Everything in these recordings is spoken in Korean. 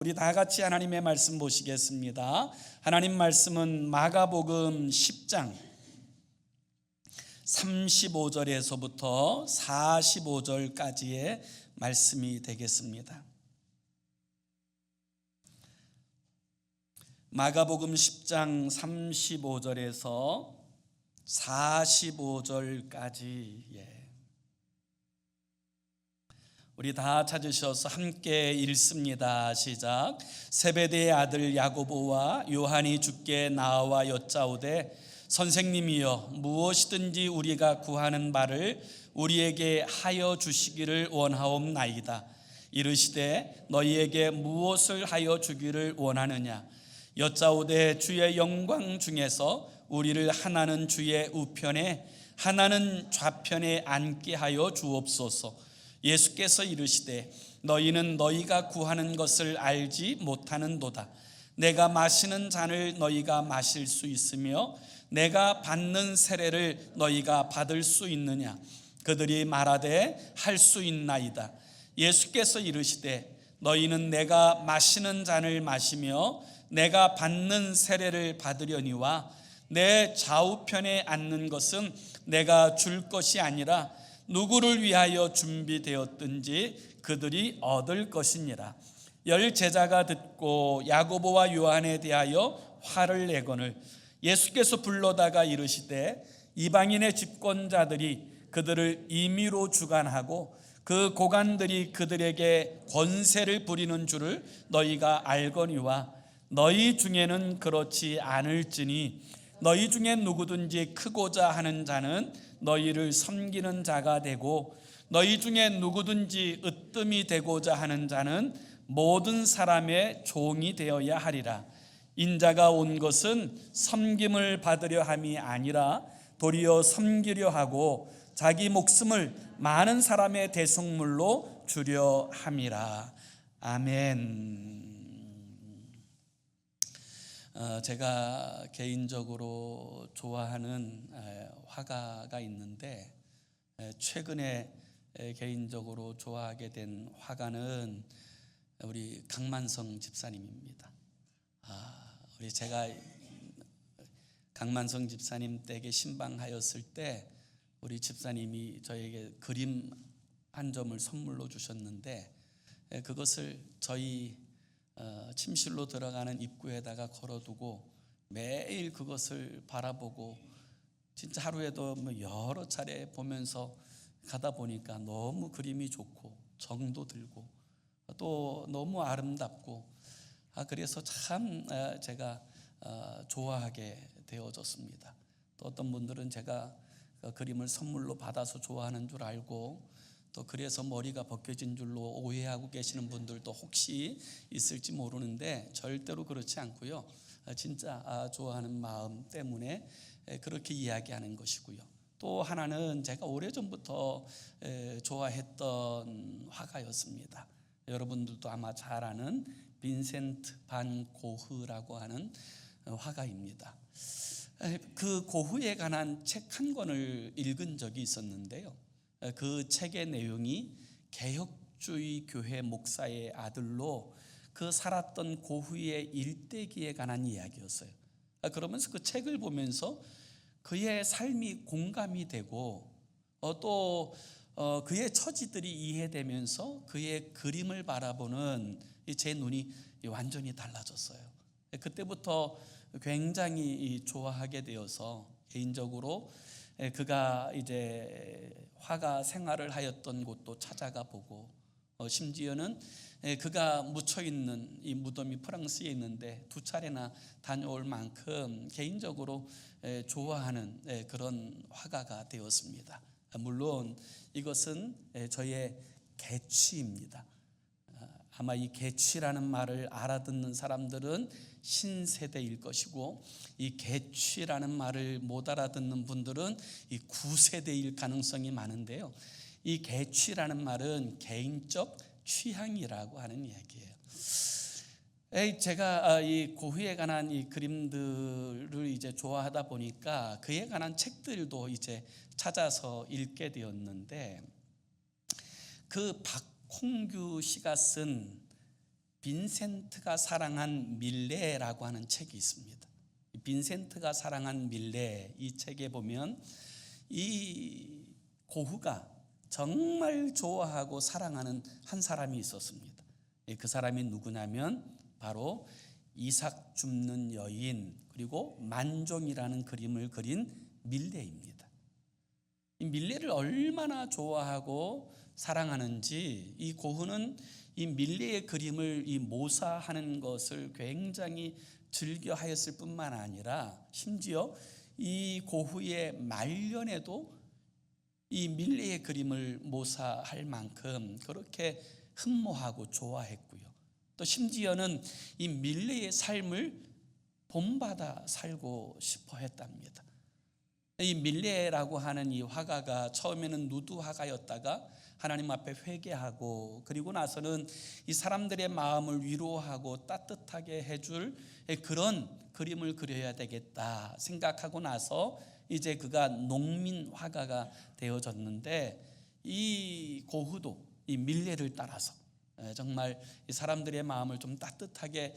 우리 다 같이 하나님의 말씀 보시겠습니다. 하나님 말씀은 마가복음 10장 35절에서부터 45절까지의 말씀이 되겠습니다. 마가복음 10장 35절에서 45절까지 우리 다 찾으셔서 함께 읽습니다. 시작. 세베대의 아들 야고보와 요한이 주께 나와 여짜오되 선생님이여 무엇이든지 우리가 구하는 바를 우리에게 하여 주시기를 원하옵나이다. 이르시되 너희에게 무엇을 하여 주기를 원하느냐. 여짜오되 주의 영광 중에서 우리를 하나는 주의 우편에 하나는 좌편에 앉게 하여 주옵소서. 예수께서 이르시되 너희는 너희가 구하는 것을 알지 못하는도다. 내가 마시는 잔을 너희가 마실 수 있으며 내가 받는 세례를 너희가 받을 수 있느냐. 그들이 말하되 할 수 있나이다. 예수께서 이르시되 너희는 내가 마시는 잔을 마시며 내가 받는 세례를 받으려니와 내 좌우편에 앉는 것은 내가 줄 것이 아니라 누구를 위하여 준비되었든지 그들이 얻을 것이니라. 열 제자가 듣고 야고보와 요한에 대하여 화를 내거늘 예수께서 불러다가 이르시되 이방인의 집권자들이 그들을 임의로 주관하고 그 고관들이 그들에게 권세를 부리는 줄을 너희가 알거니와 너희 중에는 그렇지 않을지니 너희 중에 누구든지 크고자 하는 자는 너희를 섬기는 자가 되고 너희 중에 누구든지 으뜸이 되고자 하는 자는 모든 사람의 종이 되어야 하리라. 인자가 온 것은 섬김을 받으려 함이 아니라 도리어 섬기려 하고 자기 목숨을 많은 사람의 대속물로 주려 함이라. 아멘. 제가 개인적으로 좋아하는 화가가 있는데 최근에 개인적으로 좋아하게 된 화가는 우리 강만성 집사님입니다. 우리 제가 강만성 집사님 댁에 신방하였을 때 우리 집사님이 저에게 그림 한 점을 선물로 주셨는데 그것을 저희 침실로 들어가는 입구에다가 걸어두고 매일 그것을 바라보고 진짜 하루에도 여러 차례 보면서 가다 보니까 너무 그림이 좋고 정도 들고 또 너무 아름답고 그래서 참 제가 좋아하게 되어졌습니다. 또 어떤 분들은 제가 그림을 선물로 받아서 좋아하는 줄 알고 또 그래서 머리가 벗겨진 줄로 오해하고 계시는 분들도 혹시 있을지 모르는데 절대로 그렇지 않고요. 진짜 좋아하는 마음 때문에 그렇게 이야기하는 것이고요. 또 하나는 제가 오래전부터 좋아했던 화가였습니다. 여러분들도 아마 잘 아는 빈센트 반 고흐라고 하는 화가입니다. 그 고흐에 관한 책 한 권을 읽은 적이 있었는데요. 그 책의 내용이 개혁주의 교회 목사의 아들로 그 살았던 고흐의 일대기에 관한 이야기였어요. 그러면서 그 책을 보면서 그의 삶이 공감이 되고 또 그의 처지들이 이해되면서 그의 그림을 바라보는 제 눈이 완전히 달라졌어요. 그때부터 굉장히 좋아하게 되어서 개인적으로 그가 이제 화가 생활을 하였던 곳도 찾아가 보고 심지어는 그가 묻혀 있는 이 무덤이 프랑스에 있는데 2차례나 다녀올 만큼 개인적으로 좋아하는 그런 화가가 되었습니다. 물론 이것은 저의 개취입니다. 아마 이 개취라는 말을 알아듣는 사람들은 신세대일 것이고 이 개취라는 말을 못 알아듣는 분들은 이 구세대일 가능성이 많은데요. 이 개취라는 말은 개인적 취향이라고 하는 이야기예요. 제가 이 고흐에 관한 이 그림들을 이제 좋아하다 보니까 그에 관한 책들도 이제 찾아서 읽게 되었는데 그 박홍규 씨가 쓴 빈센트가 사랑한 밀레라고 하는 책이 있습니다. 빈센트가 사랑한 밀레, 이 책에 보면 이 고흐가 정말 좋아하고 사랑하는 한 사람이 있었습니다. 그 사람이 누구냐면 바로 이삭 줍는 여인 그리고 만종이라는 그림을 그린 밀레입니다. 이 밀레를 얼마나 좋아하고 사랑하는지 이 고흐는 이 밀레의 그림을 이 모사하는 것을 굉장히 즐겨하였을 뿐만 아니라 심지어 이 고흐의 말년에도 이 밀레의 그림을 모사할 만큼 그렇게 흠모하고 좋아했고요. 또 심지어는 이 밀레의 삶을 본받아 살고 싶어 했답니다. 이 밀레라고 하는 이 화가가 처음에는 누드 화가였다가 하나님 앞에 회개하고 그리고 나서는 이 사람들의 마음을 위로하고 따뜻하게 해줄 그런 그림을 그려야 되겠다 생각하고 나서 이제 그가 농민 화가가 되어졌는데 이 고흐도 이 밀레를 따라서 정말 이 사람들의 마음을 좀 따뜻하게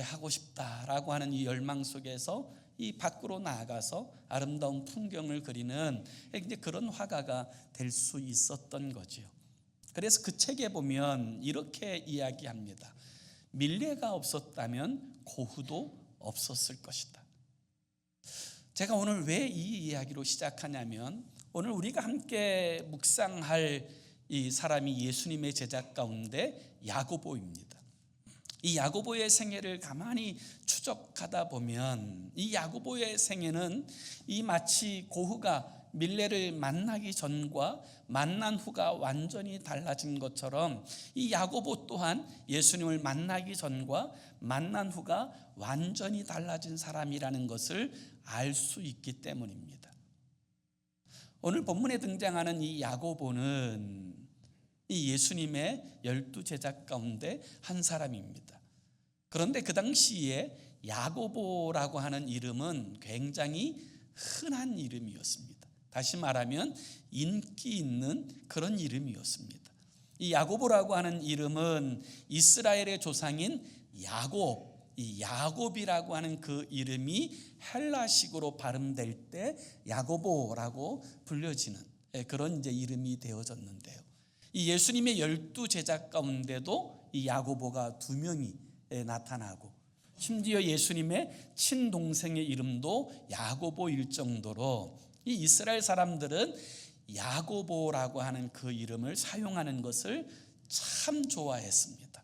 하고 싶다라고 하는 이 열망 속에서 이 밖으로 나아가서 아름다운 풍경을 그리는 이제 그런 화가가 될 수 있었던 거죠. 그래서 그 책에 보면 이렇게 이야기합니다. 밀레가 없었다면 고흐도 없었을 것이다. 제가 오늘 왜 이 이야기로 시작하냐면 오늘 우리가 함께 묵상할 이 사람이 예수님의 제자 가운데 야고보입니다. 이 야고보의 생애를 가만히 추적하다 보면 이 야고보의 생애는 이 마치 고흐가 밀레를 만나기 전과 만난 후가 완전히 달라진 것처럼 이 야고보 또한 예수님을 만나기 전과 만난 후가 완전히 달라진 사람이라는 것을 알 수 있기 때문입니다. 오늘 본문에 등장하는 이 야고보는 이 예수님의 12 제자 가운데 한 사람입니다. 그런데 그 당시에 야고보라고 하는 이름은 굉장히 흔한 이름이었습니다. 다시 말하면 인기 있는 그런 이름이었습니다. 이 야고보라고 하는 이름은 이스라엘의 조상인 야곱, 이 야곱이라고 하는 그 이름이 헬라식으로 발음될 때 야고보라고 불려지는 그런 이제 이름이 되어졌는데요. 이 예수님의 12 제자 가운데도 이 야고보가 2명이 나타나고 심지어 예수님의 친동생의 이름도 야고보일 정도로 이 이스라엘 사람들은 야고보라고 하는 그 이름을 사용하는 것을 참 좋아했습니다.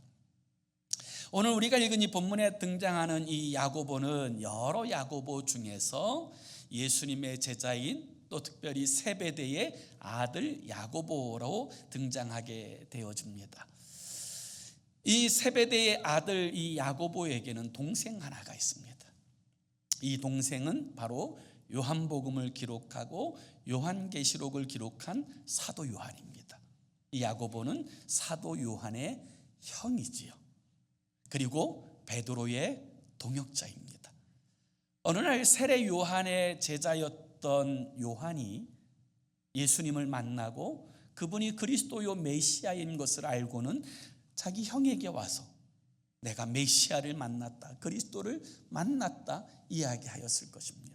오늘 우리가 읽은 이 본문에 등장하는 이 야고보는 여러 야고보 중에서 예수님의 제자인 또 특별히 세베대의 아들 야고보로 등장하게 되어집니다. 이 세베대의 아들 이 야고보에게는 동생 하나가 있습니다. 이 동생은 바로 요한복음을 기록하고 요한계시록을 기록한 사도 요한입니다. 이 야고보는 사도 요한의 형이지요. 그리고 베드로의 동역자입니다. 어느 날 세례 요한의 제자였던 요한이 예수님을 만나고 그분이 그리스도요 메시아인 것을 알고는 자기 형에게 와서 내가 메시아를 만났다, 그리스도를 만났다 이야기하였을 것입니다.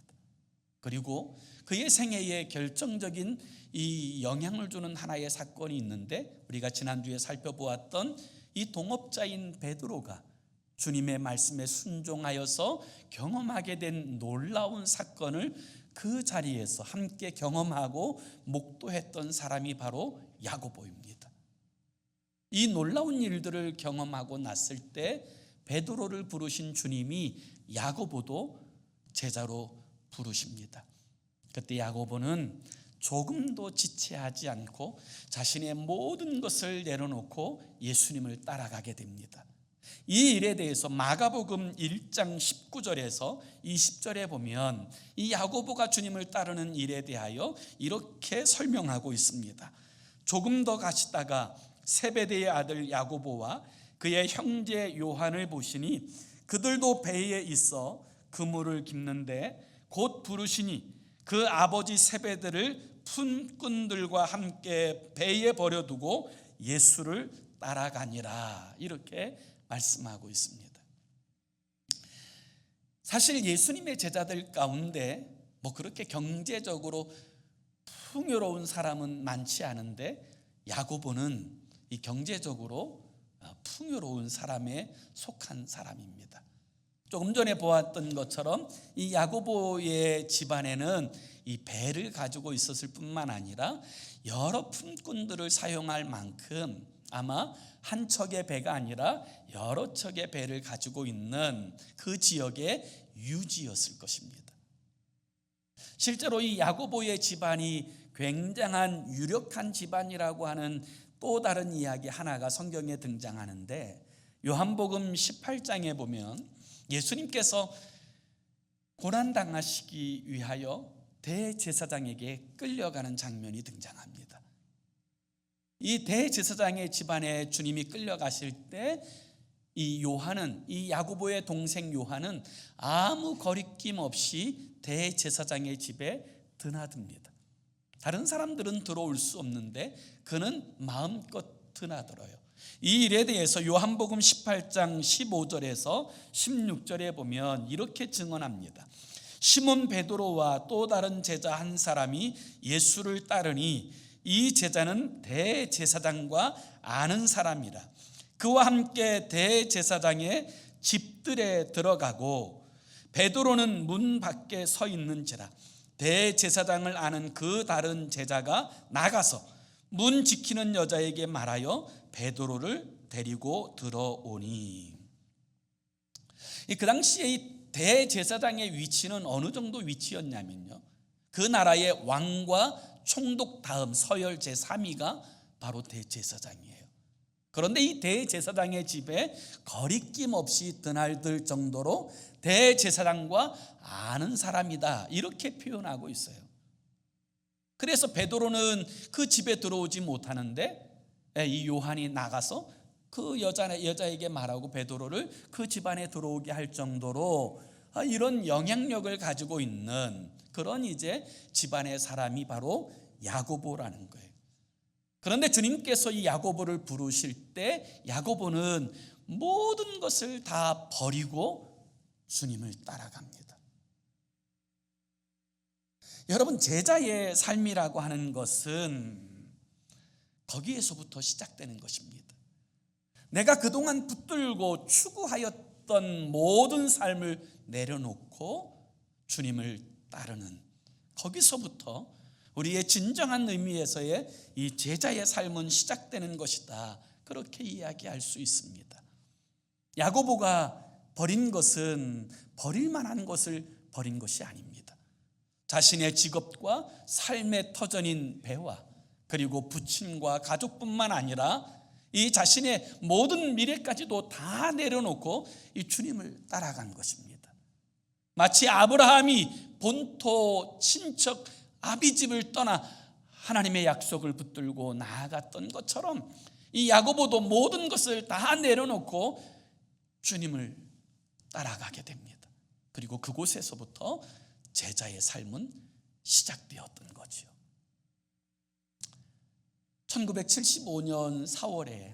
그리고 그의 생애에 결정적인 이 영향을 주는 하나의 사건이 있는데 우리가 지난주에 살펴보았던 이 동업자인 베드로가 주님의 말씀에 순종하여서 경험하게 된 놀라운 사건을 그 자리에서 함께 경험하고 목도했던 사람이 바로 야고보입니다. 이 놀라운 일들을 경험하고 났을 때 베드로를 부르신 주님이 야고보도 제자로 부르십니다. 그때 야고보는 조금도 지체하지 않고 자신의 모든 것을 내려놓고 예수님을 따라가게 됩니다. 이 일에 대해서 마가복음 1장 19절에서 20절에 보면 이 야고보가 주님을 따르는 일에 대하여 이렇게 설명하고 있습니다. 조금 더 가시다가 세베대의 아들 야고보와 그의 형제 요한을 보시니 그들도 배에 있어 그물을 깁는데 곧 부르시니 그 아버지 세베대를 품꾼들과 함께 배에 버려두고 예수를 따라가니라. 이렇게 말씀하고 있습니다. 사실 예수님의 제자들 가운데 그렇게 경제적으로 풍요로운 사람은 많지 않은데 야고보는 이 경제적으로 풍요로운 사람에 속한 사람입니다. 조금 전에 보았던 것처럼 이 야고보의 집안에는 이 배를 가지고 있었을 뿐만 아니라 여러 품꾼들을 사용할 만큼 아마 한 척의 배가 아니라 여러 척의 배를 가지고 있는 그 지역의 유지였을 것입니다. 실제로 이 야고보의 집안이 굉장한 유력한 집안이라고 하는 또 다른 이야기 하나가 성경에 등장하는데, 요한복음 18장에 보면 예수님께서 고난당하시기 위하여 대제사장에게 끌려가는 장면이 등장합니다. 이 대제사장의 집안에 주님이 끌려가실 때 이 요한은, 이 야고보의 동생 요한은 아무 거리낌 없이 대제사장의 집에 드나듭니다. 다른 사람들은 들어올 수 없는데 그는 마음껏 드나들어요. 이 일에 대해서 요한복음 18장 15절에서 16절에 보면 이렇게 증언합니다. 시몬 베드로와 또 다른 제자 한 사람이 예수를 따르니 이 제자는 대제사장과 아는 사람이라. 그와 함께 대제사장의 집들에 들어가고 베드로는 문 밖에 서 있는지라. 대제사장을 아는 그 다른 제자가 나가서 문 지키는 여자에게 말하여 베드로를 데리고 들어오니. 그 당시에 이 대제사장의 위치는 어느 정도 위치였냐면요, 그 나라의 왕과 총독 다음 서열 제3위가 바로 대제사장이에요. 그런데 이 대제사장의 집에 거리낌 없이 드나들 정도로 대제사장과 아는 사람이다, 이렇게 표현하고 있어요. 그래서 베드로는 그 집에 들어오지 못하는데 이 요한이 나가서 그 여자에게 말하고 베드로를 그 집안에 들어오게 할 정도로 이런 영향력을 가지고 있는 그런 이제 집안의 사람이 바로 야고보라는 거예요. 그런데 주님께서 이 야고보를 부르실 때 야고보는 모든 것을 다 버리고 주님을 따라갑니다. 여러분, 제자의 삶이라고 하는 것은 거기에서부터 시작되는 것입니다. 내가 그동안 붙들고 추구하였던 모든 삶을 내려놓고 주님을 따르는, 거기서부터 우리의 진정한 의미에서의 이 제자의 삶은 시작되는 것이다, 그렇게 이야기할 수 있습니다. 야고보가 버린 것은 버릴 만한 것을 버린 것이 아닙니다. 자신의 직업과 삶의 터전인 배와 그리고 부친과 가족뿐만 아니라 이 자신의 모든 미래까지도 다 내려놓고 이 주님을 따라간 것입니다. 마치 아브라함이 본토 친척 아비집을 떠나 하나님의 약속을 붙들고 나아갔던 것처럼 이 야고보도 모든 것을 다 내려놓고 주님을 따라가게 됩니다. 그리고 그곳에서부터 제자의 삶은 시작되었던 거죠. 1975년 4월에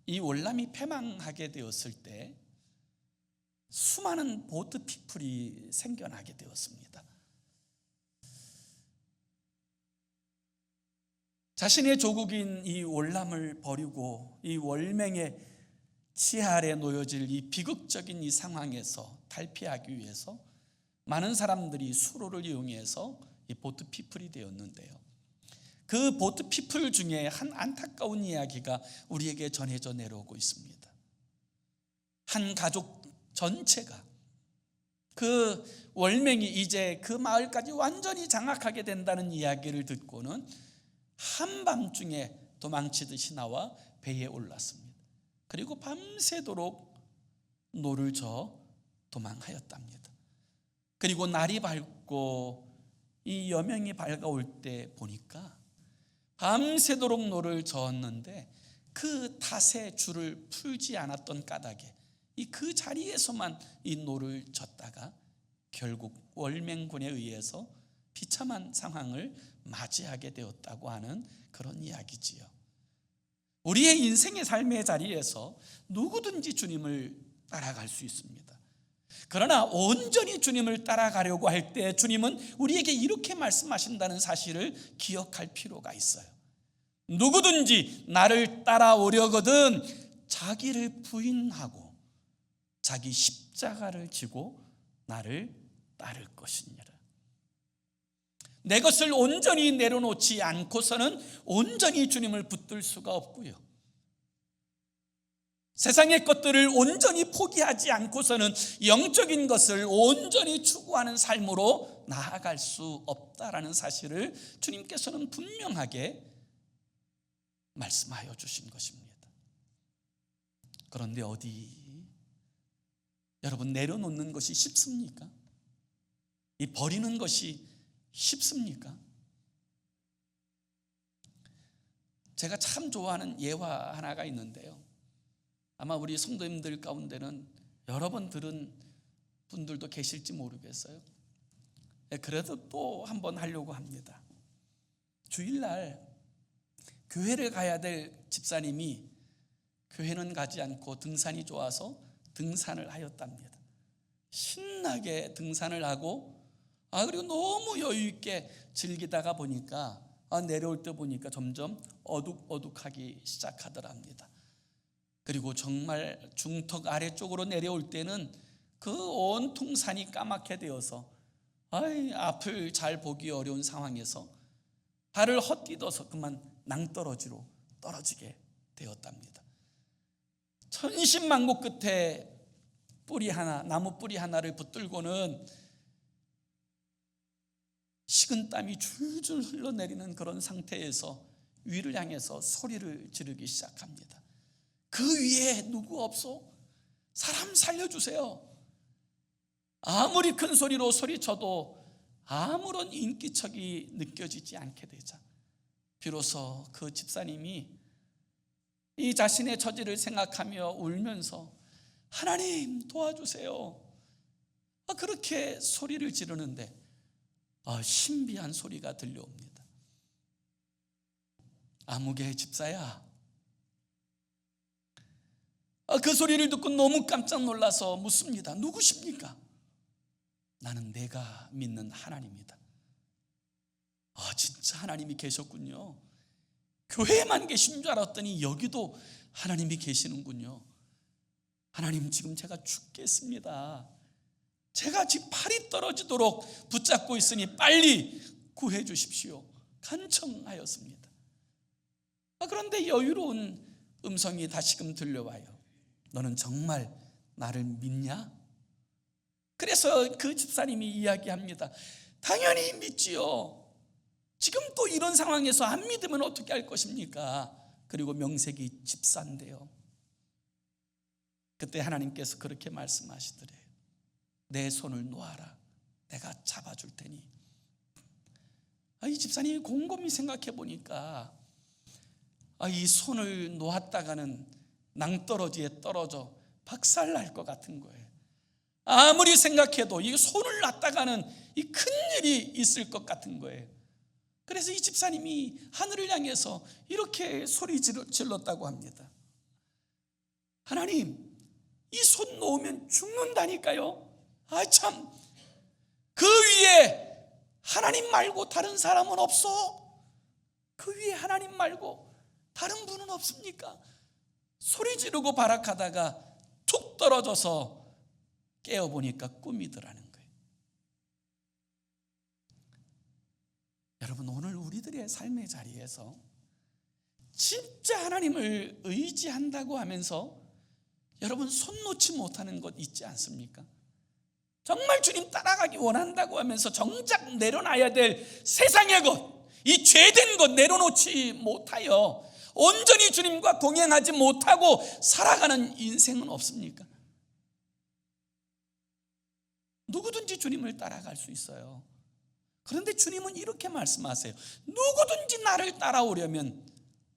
이 월남이 폐망하게 되었을 때 수많은 보트 피플이 생겨나게 되었습니다. 자신의 조국인 이 월남을 버리고 이 월맹의 치하 아래 놓여질 이 비극적인 이 상황에서 탈피하기 위해서 많은 사람들이 수로를 이용해서 이 보트 피플이 되었는데요, 그 보트 피플 중에 한 안타까운 이야기가 우리에게 전해져 내려오고 있습니다. 한 가족 전체가 그 월맹이 이제 그 마을까지 완전히 장악하게 된다는 이야기를 듣고는 한밤중에 도망치듯이 나와 배에 올랐습니다. 그리고 밤새도록 노를 저어 도망하였답니다. 그리고 날이 밝고 이 여명이 밝아올 때 보니까 밤새도록 노를 저었는데 그 탓에 줄을 풀지 않았던 까닭에 그 자리에서만 이 노를 젓다가 결국 월맹군에 의해서 비참한 상황을 맞이하게 되었다고 하는 그런 이야기지요. 우리의 인생의 삶의 자리에서 누구든지 주님을 따라갈 수 있습니다. 그러나 온전히 주님을 따라가려고 할 때 주님은 우리에게 이렇게 말씀하신다는 사실을 기억할 필요가 있어요. 누구든지 나를 따라오려거든 자기를 부인하고 자기 십자가를 지고 나를 따를 것이니라. 내 것을 온전히 내려놓지 않고서는 온전히 주님을 붙들 수가 없고요, 세상의 것들을 온전히 포기하지 않고서는 영적인 것을 온전히 추구하는 삶으로 나아갈 수 없다라는 사실을 주님께서는 분명하게 말씀하여 주신 것입니다. 그런데 여러분, 내려놓는 것이 쉽습니까? 이 버리는 것이 쉽습니까? 제가 참 좋아하는 예화 하나가 있는데요, 아마 우리 성도님들 가운데는 여러 번 들은 분들도 계실지 모르겠어요. 그래도 또 한번 하려고 합니다. 주일날 교회를 가야 될 집사님이 교회는 가지 않고 등산이 좋아서 등산을 하였답니다. 신나게 등산을 하고 그리고 너무 여유 있게 즐기다가 보니까 내려올 때 보니까 점점 어둑어둑하기 시작하더랍니다. 그리고 정말 중턱 아래쪽으로 내려올 때는 그 온통 산이 까맣게 되어서 앞을 잘 보기 어려운 상황에서 발을 헛디뎌서 그만 낭떠러지로 떨어지게 되었답니다. 천신만고 끝에 나무 뿌리 하나를 붙들고는 식은 땀이 줄줄 흘러내리는 그런 상태에서 위를 향해서 소리를 지르기 시작합니다. 그 위에 누구 없소? 사람 살려주세요. 아무리 큰 소리로 소리쳐도 아무런 인기척이 느껴지지 않게 되자 비로소 그 집사님이 이 자신의 처지를 생각하며 울면서 하나님 도와주세요, 그렇게 소리를 지르는데 신비한 소리가 들려옵니다. 아무개 집사야, 그 소리를 듣고 너무 깜짝 놀라서 묻습니다. 누구십니까? 나는 내가 믿는 하나님이다. 진짜 하나님이 계셨군요. 교회에만 계신 줄 알았더니 여기도 하나님이 계시는군요. 하나님, 지금 제가 죽겠습니다. 제가 지금 팔이 떨어지도록 붙잡고 있으니 빨리 구해 주십시오. 간청하였습니다. 그런데 여유로운 음성이 다시금 들려와요. 너는 정말 나를 믿냐? 그래서 그 집사님이 이야기합니다. 당연히 믿지요. 지금 또 이런 상황에서 안 믿으면 어떻게 할 것입니까? 그리고 명색이 집사인데요, 그때 하나님께서 그렇게 말씀하시더래요. 내 손을 놓아라, 내가 잡아줄 테니. 이 집사님이 곰곰이 생각해 보니까 이 손을 놓았다가는 낭떠러지에 떨어져 박살날 것 같은 거예요. 아무리 생각해도 이 손을 놨다가는 이 큰일이 있을 것 같은 거예요. 그래서 이 집사님이 하늘을 향해서 이렇게 소리 질렀다고 합니다. 하나님, 이 손 놓으면 죽는다니까요. 참, 그 위에 하나님 말고 다른 사람은 없어? 그 위에 하나님 말고 다른 분은 없습니까? 소리 지르고 발악하다가 툭 떨어져서 깨어보니까 꿈이더라는 거예요. 여러분, 오늘 우리들의 삶의 자리에서 진짜 하나님을 의지한다고 하면서 여러분 손 놓지 못하는 것 있지 않습니까? 정말 주님 따라가기 원한다고 하면서 정작 내려놔야 될 세상의 것, 이 죄된 것 내려놓지 못하여 온전히 주님과 동행하지 못하고 살아가는 인생은 없습니까? 누구든지 주님을 따라갈 수 있어요. 그런데 주님은 이렇게 말씀하세요. 누구든지 나를 따라오려면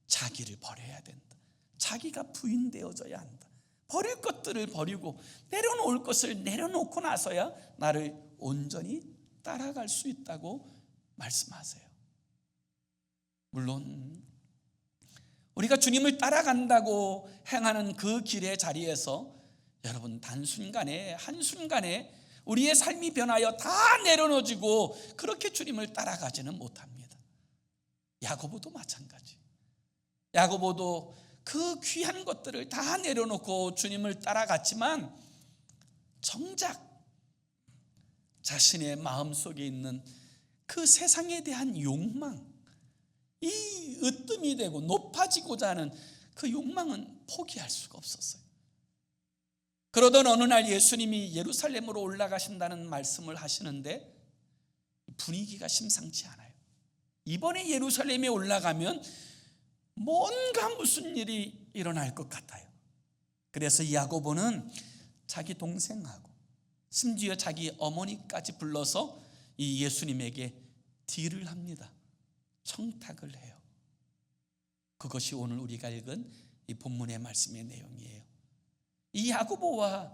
자기를 버려야 된다. 자기가 부인되어져야 한다. 버릴 것들을 버리고 내려놓을 것을 내려놓고 나서야 나를 온전히 따라갈 수 있다고 말씀하세요. 물론 우리가 주님을 따라간다고 행하는 그 길의 자리에서 여러분 한순간에 우리의 삶이 변하여 다 내려놓아지고 그렇게 주님을 따라가지는 못합니다. 야고보도 마찬가지. 야고보도 그 귀한 것들을 다 내려놓고 주님을 따라갔지만 정작 자신의 마음속에 있는 그 세상에 대한 욕망, 이 으뜸이 되고 높아지고자 하는 그 욕망은 포기할 수가 없었어요. 그러던 어느 날 예수님이 예루살렘으로 올라가신다는 말씀을 하시는데 분위기가 심상치 않아요. 이번에 예루살렘에 올라가면 뭔가 무슨 일이 일어날 것 같아요. 그래서 야고보는 자기 동생하고 심지어 자기 어머니까지 불러서 이 예수님에게 딜을 합니다. 청탁을 해요. 그것이 오늘 우리가 읽은 이 본문의 말씀의 내용이에요. 이 야고보와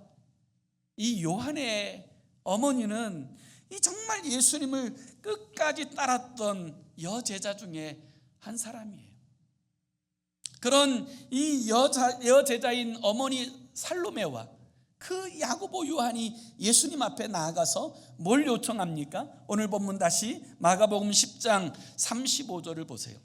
이 요한의 어머니는 이 정말 예수님을 끝까지 따랐던 여제자 중에 한 사람이에요. 그런 이 여제자인 어머니 살로메와 그 야고보 요한이 예수님 앞에 나아가서 뭘 요청합니까? 오늘 본문 다시 마가복음 10장 35절을 보세요.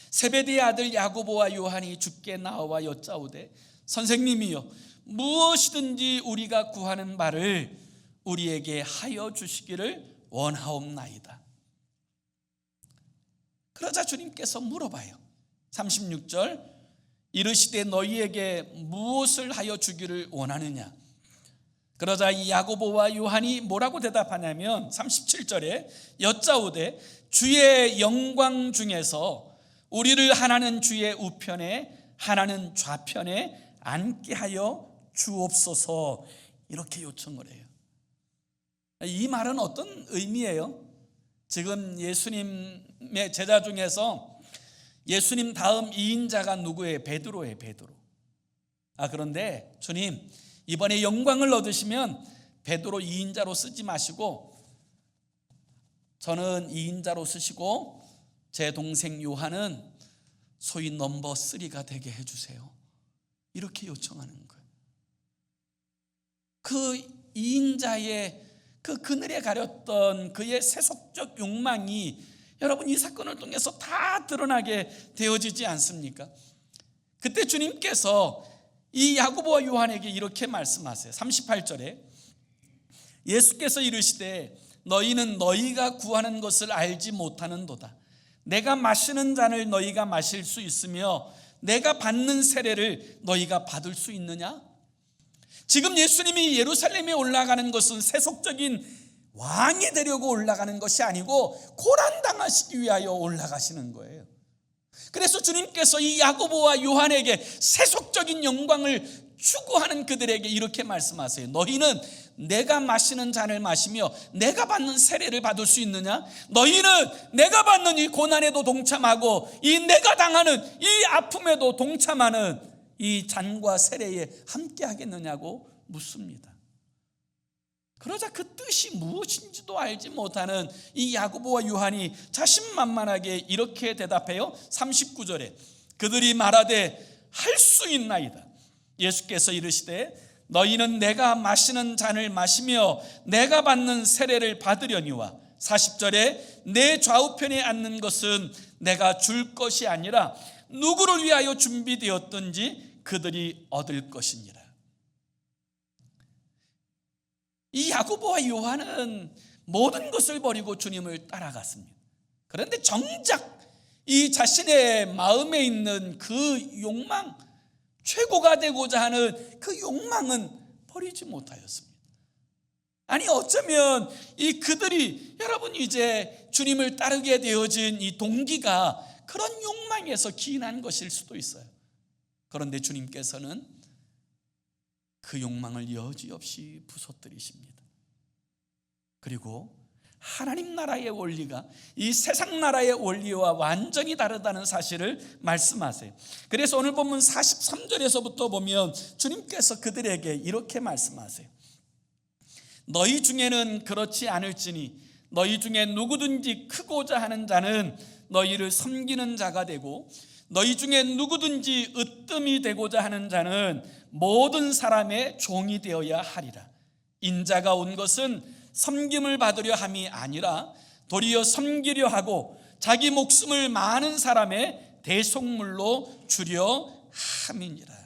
세베대의 아들 야고보와 요한이 주께 나와 여짜오되 선생님이여 무엇이든지 우리가 구하는 바를 우리에게 하여 주시기를 원하옵나이다. 그러자 주님께서 물어봐요. 36절 이르시되 너희에게 무엇을 하여 주기를 원하느냐. 그러자 이 야고보와 요한이 뭐라고 대답하냐면 37절에 여짜오되 주의 영광 중에서 우리를 하나는 주의 우편에 하나는 좌편에 앉게 하여 주옵소서. 이렇게 요청을 해요. 이 말은 어떤 의미예요? 지금 예수님의 제자 중에서 예수님 다음 2인자가 누구예요? 베드로예요. 베드로. 그런데 주님 이번에 영광을 얻으시면 베드로 2인자로 쓰지 마시고 저는 2인자로 쓰시고 제 동생 요한은 소위 넘버 3가 되게 해주세요. 이렇게 요청하는 거예요. 그 2인자의 그 그늘에 가렸던 그의 세속적 욕망이 여러분 이 사건을 통해서 다 드러나게 되어지지 않습니까? 그때 주님께서 이 야고보와 요한에게 이렇게 말씀하세요. 38절에 예수께서 이르시되 너희는 너희가 구하는 것을 알지 못하는도다. 내가 마시는 잔을 너희가 마실 수 있으며 내가 받는 세례를 너희가 받을 수 있느냐? 지금 예수님이 예루살렘에 올라가는 것은 세속적인 왕이 되려고 올라가는 것이 아니고 고난당하시기 위하여 올라가시는 거예요. 그래서 주님께서 이 야고보와 요한에게 세속적인 영광을 추구하는 그들에게 이렇게 말씀하세요. 너희는 내가 마시는 잔을 마시며 내가 받는 세례를 받을 수 있느냐? 너희는 내가 받는 이 고난에도 동참하고 이 내가 당하는 이 아픔에도 동참하는 이 잔과 세례에 함께 하겠느냐고 묻습니다. 그러자 그 뜻이 무엇인지도 알지 못하는 이 야고보와 요한이 자신만만하게 이렇게 대답해요. 39절에 그들이 말하되 할 수 있나이다. 예수께서 이르시되 너희는 내가 마시는 잔을 마시며 내가 받는 세례를 받으려니와 40절에 내 좌우편에 앉는 것은 내가 줄 것이 아니라 누구를 위하여 준비되었든지 그들이 얻을 것이니라. 이 야고보와 요한은 모든 것을 버리고 주님을 따라갔습니다. 그런데 정작 이 자신의 마음에 있는 그 욕망, 최고가 되고자 하는 그 욕망은 버리지 못하였습니다. 아니 어쩌면 이 그들이 여러분 이제 주님을 따르게 되어진 이 동기가 그런 욕망에서 기인한 것일 수도 있어요. 그런데 주님께서는 그 욕망을 여지없이 부서뜨리십니다. 그리고 하나님 나라의 원리가 이 세상 나라의 원리와 완전히 다르다는 사실을 말씀하세요. 그래서 오늘 본문 43절에서부터 보면 주님께서 그들에게 이렇게 말씀하세요. 너희 중에는 그렇지 않을지니 너희 중에 누구든지 크고자 하는 자는 너희를 섬기는 자가 되고 너희 중에 누구든지 으뜸이 되고자 하는 자는 모든 사람의 종이 되어야 하리라. 인자가 온 것은 섬김을 받으려 함이 아니라 도리어 섬기려 하고 자기 목숨을 많은 사람의 대속물로 주려 함이니라.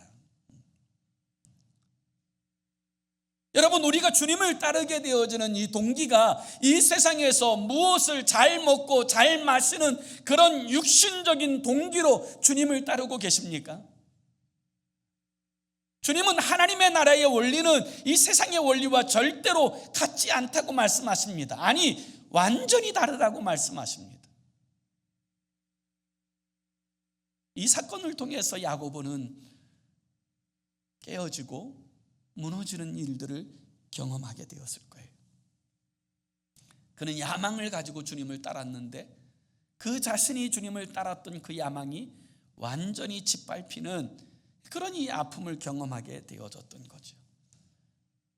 여러분, 우리가 주님을 따르게 되어지는 이 동기가 이 세상에서 무엇을 잘 먹고 잘 마시는 그런 육신적인 동기로 주님을 따르고 계십니까? 주님은 하나님의 나라의 원리는 이 세상의 원리와 절대로 같지 않다고 말씀하십니다. 아니, 완전히 다르다고 말씀하십니다. 이 사건을 통해서 야고보는 깨어지고 무너지는 일들을 경험하게 되었을 거예요. 그는 야망을 가지고 주님을 따랐는데 그 자신이 주님을 따랐던 그 야망이 완전히 짓밟히는 그런 이 아픔을 경험하게 되어졌던 거죠.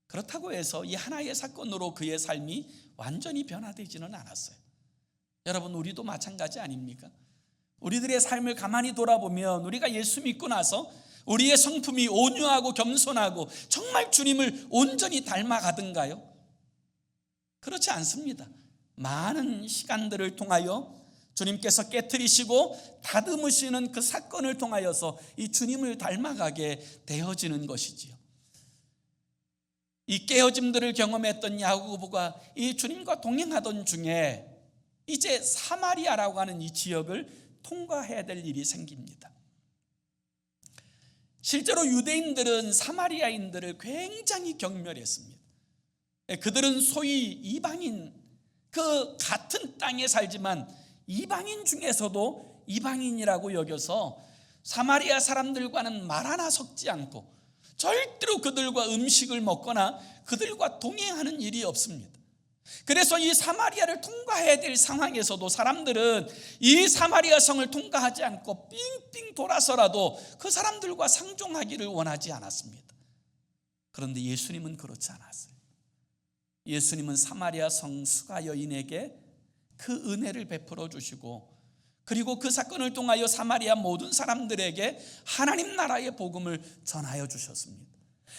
그렇다고 해서 이 하나의 사건으로 그의 삶이 완전히 변화되지는 않았어요. 여러분, 우리도 마찬가지 아닙니까? 우리들의 삶을 가만히 돌아보면 우리가 예수 믿고 나서 우리의 성품이 온유하고 겸손하고 정말 주님을 온전히 닮아가던가요? 그렇지 않습니다. 많은 시간들을 통하여 주님께서 깨트리시고 다듬으시는 그 사건을 통하여서 이 주님을 닮아가게 되어지는 것이지요. 이 깨어짐들을 경험했던 야고보가 이 주님과 동행하던 중에 이제 사마리아라고 하는 이 지역을 통과해야 될 일이 생깁니다. 실제로 유대인들은 사마리아인들을 굉장히 경멸했습니다. 그들은 소위 이방인, 그 같은 땅에 살지만 이방인 중에서도 이방인이라고 여겨서 사마리아 사람들과는 말 하나 섞지 않고 절대로 그들과 음식을 먹거나 그들과 동행하는 일이 없습니다. 그래서 이 사마리아를 통과해야 될 상황에서도 사람들은 이 사마리아 성을 통과하지 않고 삥삥 돌아서라도 그 사람들과 상종하기를 원하지 않았습니다. 그런데 예수님은 그렇지 않았어요. 예수님은 사마리아 성 수가 여인에게 그 은혜를 베풀어 주시고 그리고 그 사건을 통하여 사마리아 모든 사람들에게 하나님 나라의 복음을 전하여 주셨습니다.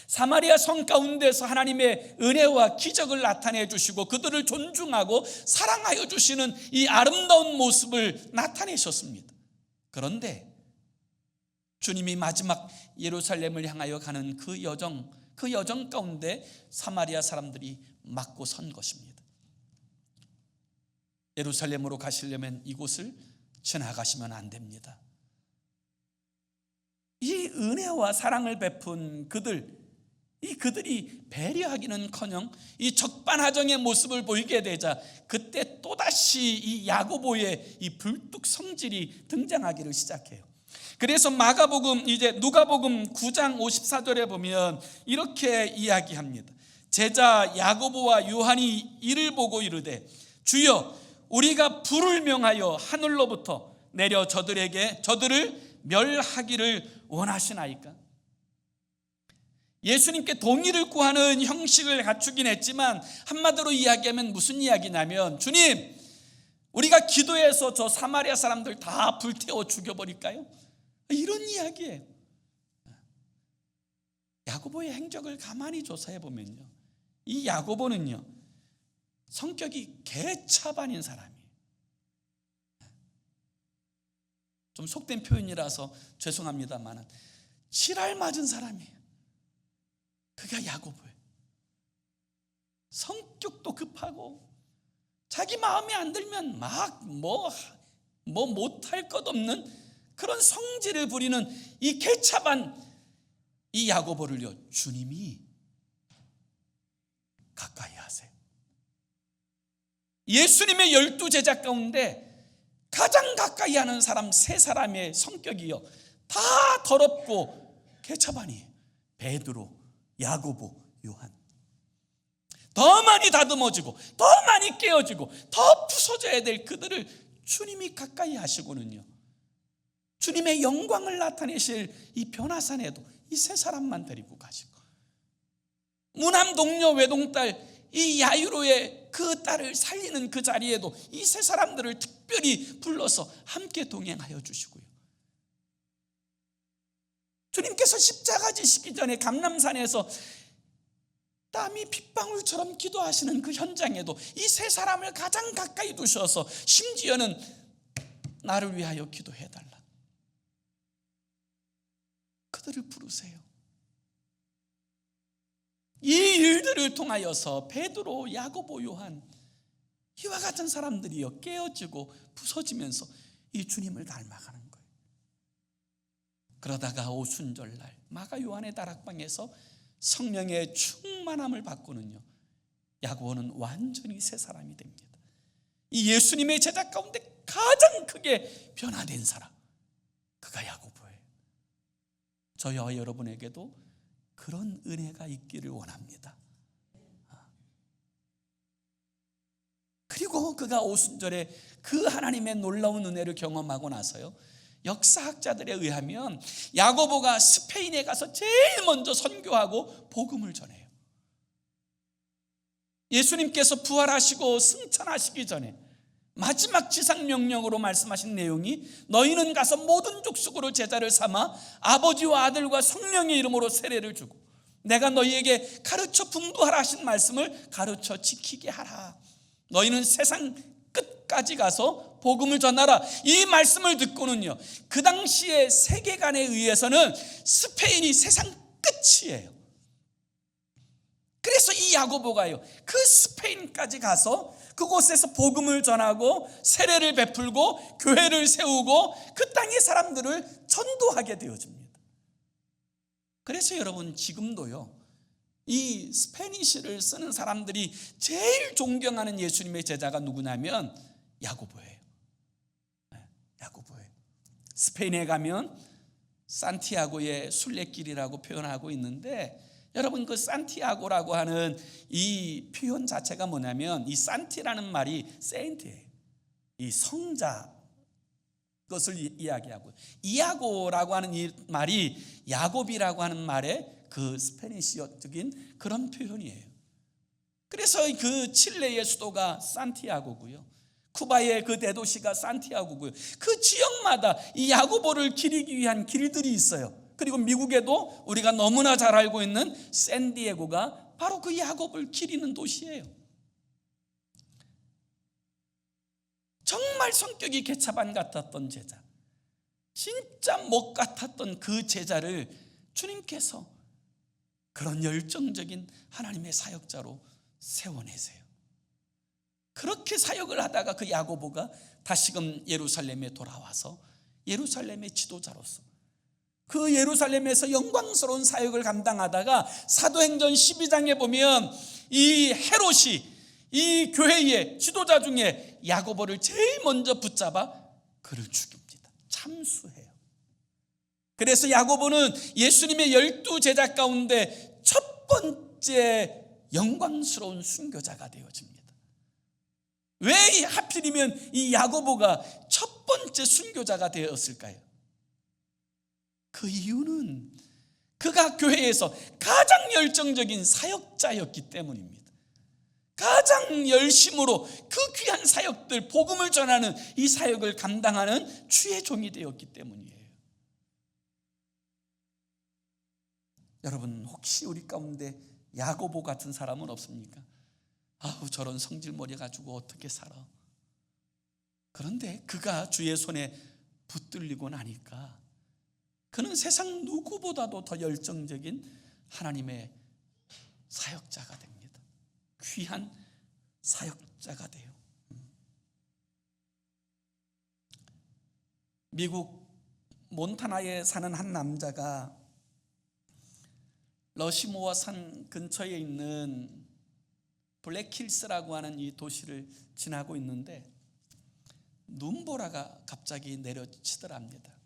사마리아 성 가운데서 하나님의 은혜와 기적을 나타내 주시고 그들을 존중하고 사랑하여 주시는 이 아름다운 모습을 나타내셨습니다. 그런데 주님이 마지막 예루살렘을 향하여 가는 그 여정 가운데 사마리아 사람들이 막고 선 것입니다. 예루살렘으로 가시려면 이곳을 지나가시면 안 됩니다. 이 은혜와 사랑을 베푼 그들이 배려하기는커녕 이 적반하장의 모습을 보이게 되자 그때 또다시 이 야고보의 이 불뚝 성질이 등장하기를 시작해요. 그래서 누가복음 9장 54절에 보면 이렇게 이야기합니다. 제자 야고보와 요한이 이를 보고 이르되 주여 우리가 불을 명하여 하늘로부터 내려 저들을 멸하기를 원하시나이까? 예수님께 동의를 구하는 형식을 갖추긴 했지만 한마디로 이야기하면 무슨 이야기냐면 주님, 우리가 기도해서 저 사마리아 사람들 다 불태워 죽여버릴까요? 이런 이야기예요. 야고보의 행적을 가만히 조사해 보면요, 이 야고보는요 성격이 개차반인 사람이에요. 좀 속된 표현이라서 죄송합니다만 지랄 맞은 사람이에요. 그가 야고보예요. 성격도 급하고 자기 마음에 안 들면 막 못할 것 없는 그런 성질을 부리는 이 개차반 이 야고보를요 주님이 가까이 하세요. 예수님의 12제자 가운데 가장 가까이 하는 사람 3사람의 성격이요 다 더럽고 개차반이에요. 베드로, 야고보, 요한. 더 많이 다듬어지고 더 많이 깨어지고 더 부서져야 될 그들을 주님이 가까이 하시고는요 주님의 영광을 나타내실 이 변화산에도 이 3사람만 데리고 가시고 무남 동료 외동딸 이 야이로의 그 딸을 살리는 그 자리에도 이 3사람들을 특별히 불러서 함께 동행하여 주시고요 주님께서 십자가 지시기 전에 감람산에서 땀이 빗방울처럼 기도하시는 그 현장에도 이 세 사람을 가장 가까이 두셔서 심지어는 나를 위하여 기도해달라, 그들을 부르세요. 이 일들을 통하여서 베드로, 야고보, 요한 이와 같은 사람들이요 깨어지고 부서지면서 이 주님을 닮아가는 거예요. 그러다가 오순절날 마가 요한의 다락방에서 성령의 충만함을 받고는요, 야고보는 완전히 새 사람이 됩니다. 이 예수님의 제자 가운데 가장 크게 변화된 사람, 그가 야고보예요. 저희와 여러분에게도 그런 은혜가 있기를 원합니다. 그리고 그가 오순절에 그 하나님의 놀라운 은혜를 경험하고 나서요, 역사학자들에 의하면 야고보가 스페인에 가서 제일 먼저 선교하고 복음을 전해요. 예수님께서 부활하시고 승천하시기 전에 마지막 지상명령으로 말씀하신 내용이 너희는 가서 모든 족속으로 제자를 삼아 아버지와 아들과 성령의 이름으로 세례를 주고 내가 너희에게 가르쳐 분부하라 하신 말씀을 가르쳐 지키게 하라. 너희는 세상 끝까지 가서 복음을 전하라. 이 말씀을 듣고는요, 그 당시의 세계관에 의해서는 스페인이 세상 끝이에요. 그래서 이 야고보가요, 그 스페인까지 가서 그곳에서 복음을 전하고 세례를 베풀고 교회를 세우고 그 땅의 사람들을 전도하게 되어집니다. 그래서 여러분, 지금도요, 이 스페니쉬를 쓰는 사람들이 제일 존경하는 예수님의 제자가 누구냐면 야고보예요. 야고보예요. 스페인에 가면 산티아고의 순례길이라고 표현하고 있는데, 여러분, 그 산티아고라고 하는 이 표현 자체가 뭐냐면, 이 산티라는 말이 세인트예요. 이 성자 것을 이야기하고, 이아고라고 하는 이 말이 야곱이라고 하는 말의 그 스페니시어적인 그런 표현이에요. 그래서 그 칠레의 수도가 산티아고고요, 쿠바의 그 대도시가 산티아고고요. 그 지역마다 이 야고보를 기리기 위한 길들이 있어요. 그리고 미국에도 우리가 너무나 잘 알고 있는 샌디에고가 바로 그 야곱을 기리는 도시예요. 정말 성격이 개차반 같았던 제자, 진짜 목 같았던 그 제자를 주님께서 그런 열정적인 하나님의 사역자로 세워내세요. 그렇게 사역을 하다가 그 야고보가 다시금 예루살렘에 돌아와서 예루살렘의 지도자로서 그 예루살렘에서 영광스러운 사역을 감당하다가 사도행전 12장에 보면 이 헤롯이 이 교회의 지도자 중에 야고보를 제일 먼저 붙잡아 그를 죽입니다. 참수해요. 그래서 야고보는 예수님의 12제자 가운데 첫 번째 영광스러운 순교자가 되어집니다. 왜 하필이면 이 야고보가 첫 번째 순교자가 되었을까요? 그 이유는 그가 교회에서 가장 열정적인 사역자였기 때문입니다. 가장 열심으로 그 귀한 사역들, 복음을 전하는 이 사역을 감당하는 주의 종이 되었기 때문이에요. 여러분, 혹시 우리 가운데 야고보 같은 사람은 없습니까? 아우, 저런 성질머리 가지고 어떻게 살아? 그런데 그가 주의 손에 붙들리고 나니까 그는 세상 누구보다도 더 열정적인 하나님의 사역자가 됩니다. 귀한 사역자가 돼요. 미국 몬타나에 사는 한 남자가 러시모어 산 근처에 있는 블랙힐스라고 하는 이 도시를 지나고 있는데 눈보라가 갑자기 내려치더랍니다.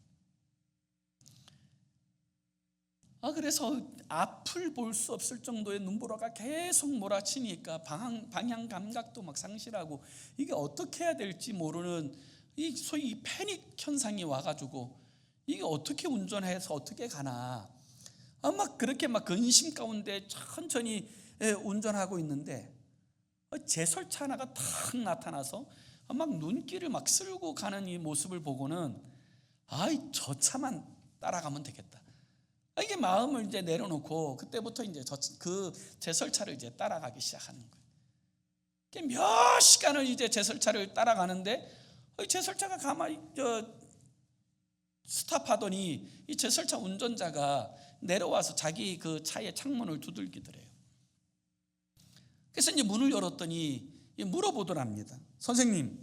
그래서 앞을 볼 수 없을 정도의 눈보라가 계속 몰아치니까 방향 감각도 막 상실하고 이게 어떻게 해야 될지 모르는 이 소위 패닉 현상이 와가지고 이게 어떻게 운전해서 어떻게 가나 막 그렇게 막 근심 가운데 천천히 운전하고 있는데 제설차 하나가 탁 나타나서 막 눈길을 막 쓸고 가는 이 모습을 보고는 저 차만 따라가면 되겠다. 이게 마음을 이제 내려놓고 그때부터 이제 그 제설차를 이제 따라가기 시작하는 거예요. 몇 시간을 이제 제설차를 따라가는데 제설차가 가만히 스탑하더니 이 제설차 운전자가 내려와서 자기 그 차의 창문을 두들기더래요. 그래서 이제 문을 열었더니 물어보더랍니다. 선생님,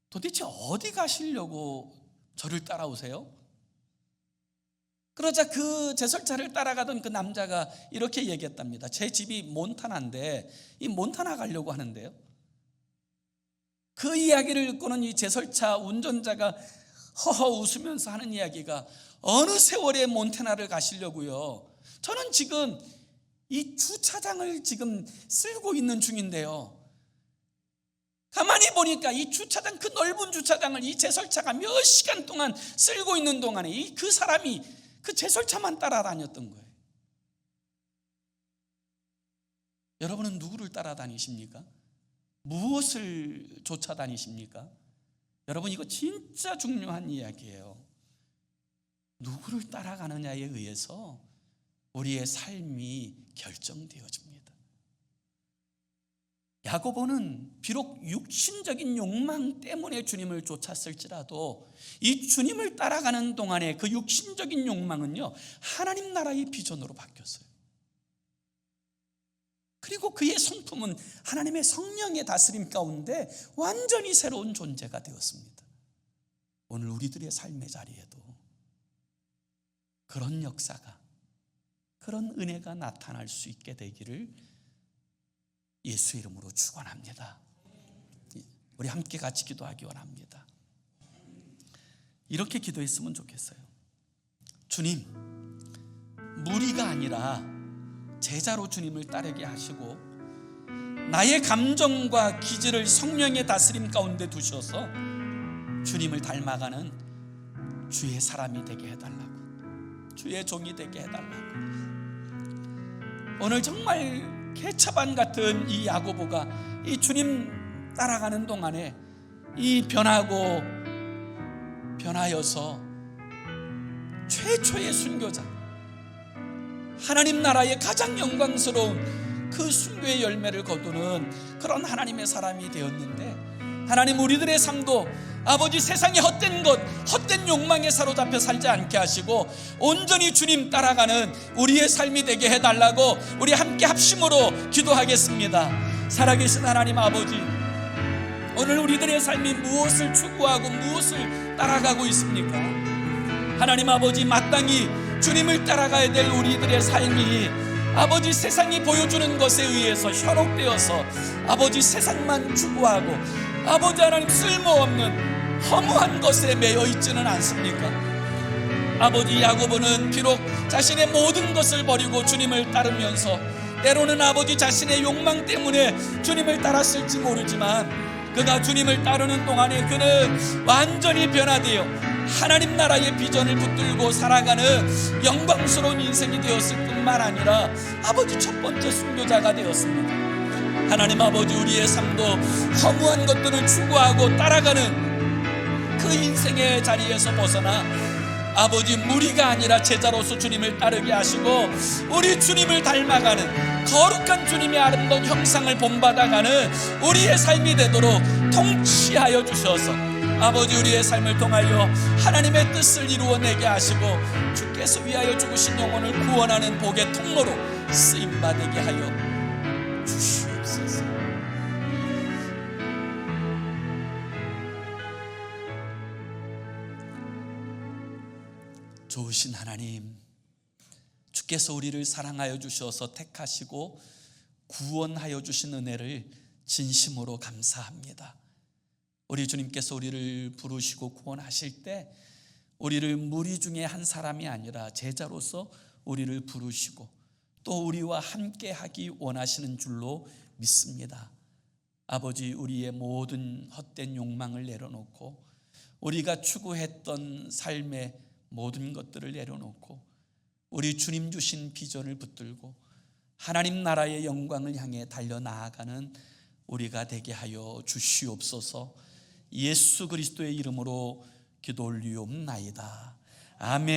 도대체 어디 가시려고 저를 따라오세요? 그러자 그 제설차를 따라가던 그 남자가 이렇게 얘기했답니다. 제 집이 몬타나인데 이 몬타나 가려고 하는데요. 그 이야기를 듣고는 이 제설차 운전자가 허허 웃으면서 하는 이야기가, 어느 세월에 몬타나를 가시려고요? 저는 지금 이 주차장을 지금 쓸고 있는 중인데요. 가만히 보니까 이 주차장, 그 넓은 주차장을 이 제설차가 몇 시간 동안 쓸고 있는 동안에 그 사람이 그 제설차만 따라다녔던 거예요. 여러분은 누구를 따라다니십니까? 무엇을 쫓아다니십니까? 여러분, 이거 진짜 중요한 이야기예요. 누구를 따라가느냐에 의해서 우리의 삶이 결정되어집니다. 야고보는 비록 육신적인 욕망 때문에 주님을 쫓았을지라도 이 주님을 따라가는 동안에 그 육신적인 욕망은요, 하나님 나라의 비전으로 바뀌었어요. 그리고 그의 성품은 하나님의 성령의 다스림 가운데 완전히 새로운 존재가 되었습니다. 오늘 우리들의 삶의 자리에도 그런 역사가, 그런 은혜가 나타날 수 있게 되기를 예수 이름으로 축원합니다. 우리 함께 같이 기도하기 원합니다. 이렇게 기도했으면 좋겠어요. 주님, 무리가 아니라 제자로 주님을 따르게 하시고 나의 감정과 기질을 성령의 다스림 가운데 두셔서 주님을 닮아가는 주의 사람이 되게 해달라고, 주의 종이 되게 해달라고. 오늘 정말 개차반 같은 이 야고보가 이 주님 따라가는 동안에 이 변하여서 최초의 순교자, 하나님 나라의 가장 영광스러운 그 순교의 열매를 거두는 그런 하나님의 사람이 되었는데, 하나님 우리들의 삶도 아버지 세상의 헛된 것, 헛된 욕망에 사로잡혀 살지 않게 하시고 온전히 주님 따라가는 우리의 삶이 되게 해달라고 우리 함께 합심으로 기도하겠습니다. 살아계신 하나님 아버지, 오늘 우리들의 삶이 무엇을 추구하고 무엇을 따라가고 있습니까? 하나님 아버지, 마땅히 주님을 따라가야 될 우리들의 삶이 아버지 세상이 보여주는 것에 의해서 현혹되어서 아버지 세상만 추구하고 아버지 하나님 쓸모없는 허무한 것에 매여 있지는 않습니까? 아버지, 야고보는 비록 자신의 모든 것을 버리고 주님을 따르면서 때로는 아버지 자신의 욕망 때문에 주님을 따랐을지 모르지만 그가 주님을 따르는 동안에 그는 완전히 변화되어 하나님 나라의 비전을 붙들고 살아가는 영광스러운 인생이 되었을 뿐만 아니라 아버지 첫 번째 순교자가 되었습니다. 하나님 아버지, 우리의 삶도 허무한 것들을 추구하고 따라가는 그 인생의 자리에서 벗어나 아버지 무리가 아니라 제자로서 주님을 따르게 하시고 우리 주님을 닮아가는 거룩한 주님의 아름다운 형상을 본받아가는 우리의 삶이 되도록 통치하여 주셔서 아버지 우리의 삶을 통하여 하나님의 뜻을 이루어내게 하시고 주께서 위하여 죽으신 영혼을 구원하는 복의 통로로 쓰임받게 하여 주시옵소서. 좋으신 하나님, 주께서 우리를 사랑하여 주셔서 택하시고 구원하여 주신 은혜를 진심으로 감사합니다. 우리 주님께서 우리를 부르시고 구원하실 때 우리를 무리 중에 한 사람이 아니라 제자로서 우리를 부르시고 또 우리와 함께 하기 원하시는 줄로 믿습니다. 아버지, 우리의 모든 헛된 욕망을 내려놓고 우리가 추구했던 삶의 모든 것들을 내려놓고 우리 주님 주신 비전을 붙들고 하나님 나라의 영광을 향해 달려나아가는 우리가 되게 하여 주시옵소서. 예수 그리스도의 이름으로 기도 올리옵나이다. 아멘.